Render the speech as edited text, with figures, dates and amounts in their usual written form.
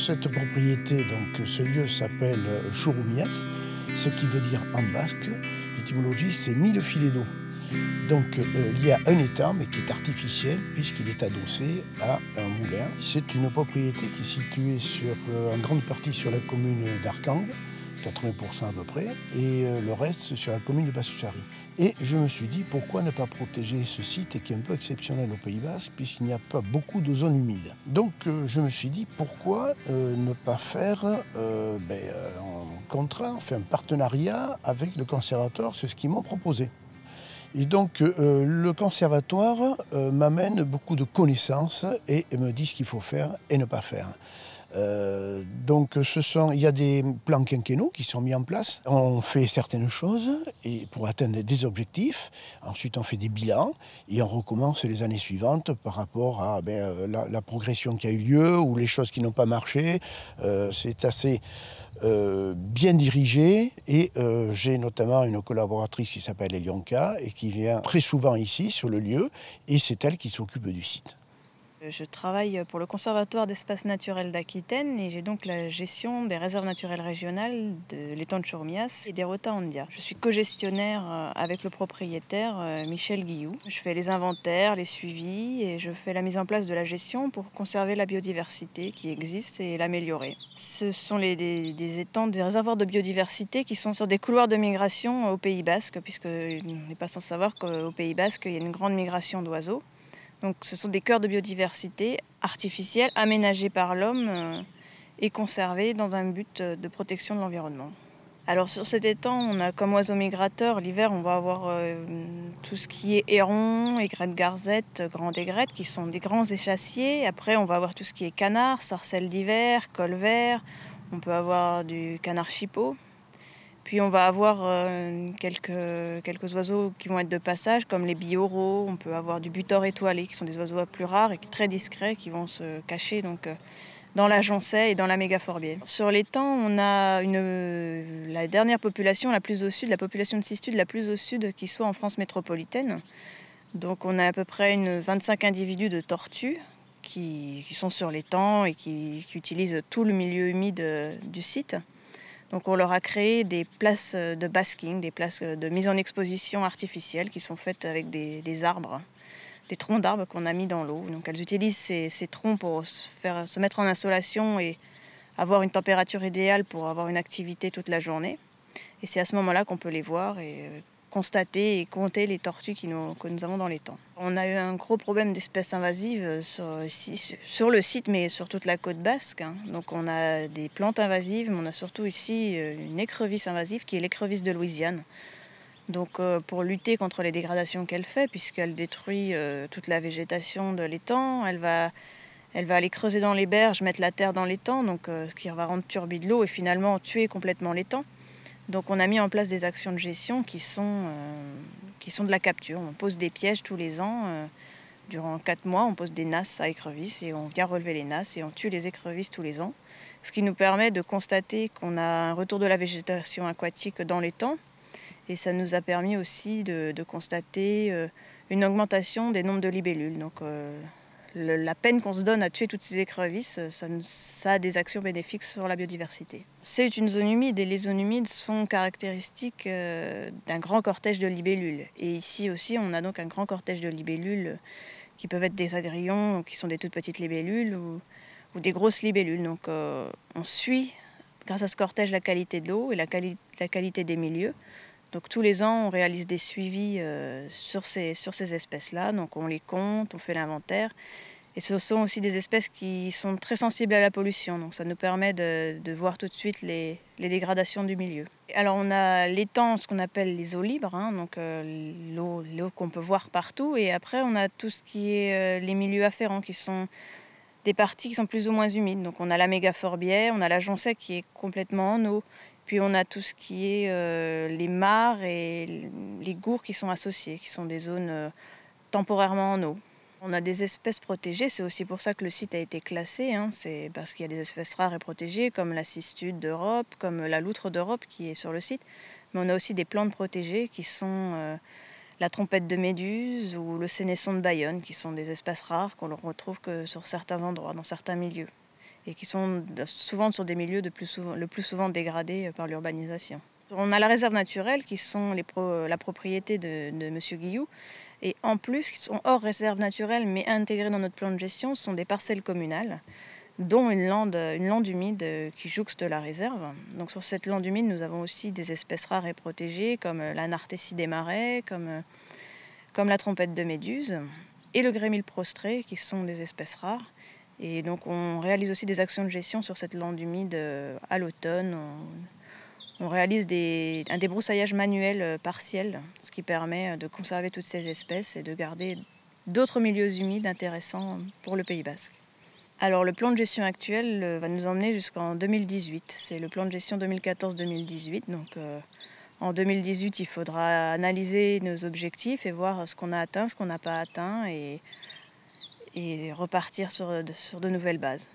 cette propriété, donc ce lieu s'appelle Chorumias, ce qui veut dire en basque, l'étymologie c'est 1000 filets d'eau. Donc il y a un étang, mais qui est artificiel, puisqu'il est adossé à un moulin. C'est une propriété qui est située en grande partie sur la commune d'Arcang, 80% à peu près, et le reste sur la commune de Basse-Chari. Et je me suis dit, pourquoi ne pas protéger ce site qui est un peu exceptionnel au Pays Basque, puisqu'il n'y a pas beaucoup de zones humides. Donc je me suis dit, pourquoi ne pas faire un contrat, enfin un partenariat avec le conservatoire, c'est ce qu'ils m'ont proposé. Et donc le conservatoire m'amène beaucoup de connaissances et me dit ce qu'il faut faire et ne pas faire. Il y a des plans quinquennaux qui sont mis en place. On fait certaines choses pour atteindre des objectifs. Ensuite, on fait des bilans et on recommence les années suivantes par rapport à la progression qui a eu lieu ou les choses qui n'ont pas marché. C'est assez bien dirigé et j'ai notamment une collaboratrice qui s'appelle Elionka et qui vient très souvent ici sur le lieu et c'est elle qui s'occupe du site. Je travaille pour le Conservatoire d'espaces naturels d'Aquitaine et j'ai donc la gestion des réserves naturelles régionales de l'étang de Chorumias et des Rota Andia. Je suis co-gestionnaire avec le propriétaire Michel Guillou. Je fais les inventaires, les suivis et je fais la mise en place de la gestion pour conserver la biodiversité qui existe et l'améliorer. Ce sont des étangs, des réservoirs de biodiversité qui sont sur des couloirs de migration au Pays Basque, puisqu'on n'est pas sans savoir qu'au Pays Basque, il y a une grande migration d'oiseaux. Donc ce sont des cœurs de biodiversité artificiels, aménagés par l'homme et conservés dans un but de protection de l'environnement. Alors sur cet étang, on a comme oiseaux migrateurs, l'hiver on va avoir tout ce qui est héron, aigrette garzette, grande aigrette, qui sont des grands échassiers. Après on va avoir tout ce qui est canard, sarcelle d'hiver, colvert, on peut avoir du canard chipot. Puis on va avoir quelques oiseaux qui vont être de passage, comme les bioraux. On peut avoir du butor étoilé, qui sont des oiseaux plus rares et très discrets, qui vont se cacher dans la jonçaie et dans la mégaphorbienne. Sur l'étang, on a la dernière population, la plus au sud, la population de cistude la plus au sud qui soit en France métropolitaine. Donc on a à peu près 25 individus de tortues qui sont sur l'étang et qui utilisent tout le milieu humide du site. Donc on leur a créé des places de basking, des places de mise en exposition artificielle qui sont faites avec des arbres, des troncs d'arbres qu'on a mis dans l'eau. Donc elles utilisent ces troncs pour se mettre en insolation et avoir une température idéale pour avoir une activité toute la journée. Et c'est à ce moment-là qu'on peut les voir et constater et compter les tortues que nous avons dans l'étang. On a eu un gros problème d'espèces invasives sur le site, mais sur toute la côte basque. Donc on a des plantes invasives, mais on a surtout ici une écrevisse invasive qui est l'écrevisse de Louisiane. Donc pour lutter contre les dégradations qu'elle fait, puisqu'elle détruit toute la végétation de l'étang, elle va aller creuser dans les berges, mettre la terre dans l'étang, donc ce qui va rendre turbide l'eau et finalement tuer complètement l'étang. Donc on a mis en place des actions de gestion qui sont de la capture. On pose des pièges tous les ans. Durant 4 mois, on pose des nasses à écrevisses et on vient relever les nasses et on tue les écrevisses tous les ans. Ce qui nous permet de constater qu'on a un retour de la végétation aquatique dans l'étang. Et ça nous a permis aussi de constater une augmentation des nombres de libellules. Donc la peine qu'on se donne à tuer toutes ces écrevisses, ça a des actions bénéfiques sur la biodiversité. C'est une zone humide et les zones humides sont caractéristiques d'un grand cortège de libellules. Et ici aussi, on a donc un grand cortège de libellules qui peuvent être des agrillons, qui sont des toutes petites libellules ou des grosses libellules. Donc on suit, grâce à ce cortège, la qualité de l'eau et la qualité des milieux. Donc tous les ans, on réalise des suivis sur ces espèces-là. Donc on les compte, on fait l'inventaire. Et ce sont aussi des espèces qui sont très sensibles à la pollution. Donc ça nous permet de voir tout de suite les dégradations du milieu. Alors on a l'étang, ce qu'on appelle les eaux libres, donc l'eau qu'on peut voir partout. Et après on a tout ce qui est les milieux afférents, qui sont des parties qui sont plus ou moins humides. Donc on a la mégaphorbière, on a la jonçaie qui est complètement en eau. Puis on a tout ce qui est les mares et les gours qui sont associés, qui sont des zones temporairement en eau. On a des espèces protégées, c'est aussi pour ça que le site a été classé. C'est parce qu'il y a des espèces rares et protégées, comme la cistude d'Europe, comme la loutre d'Europe qui est sur le site. Mais on a aussi des plantes protégées qui sont la trompette de méduse ou le sénesson de Bayonne, qui sont des espèces rares qu'on ne retrouve que sur certains endroits, dans certains milieux. et qui sont souvent sur des milieux le plus souvent dégradés par l'urbanisation. On a la réserve naturelle qui sont la propriété de M. Guillou, et en plus, qui sont hors réserve naturelle mais intégrées dans notre plan de gestion, sont des parcelles communales, dont une lande humide qui jouxte la réserve. Donc sur cette lande humide, nous avons aussi des espèces rares et protégées, comme la nartécie des marais, comme la trompette de méduse, et le grémille prostré, qui sont des espèces rares. Et donc on réalise aussi des actions de gestion sur cette lande humide à l'automne. On réalise un débroussaillage manuel partiel, ce qui permet de conserver toutes ces espèces et de garder d'autres milieux humides intéressants pour le Pays basque. Alors le plan de gestion actuel va nous emmener jusqu'en 2018. C'est le plan de gestion 2014-2018. Donc en 2018, il faudra analyser nos objectifs et voir ce qu'on a atteint, ce qu'on n'a pas atteint et repartir sur de nouvelles bases.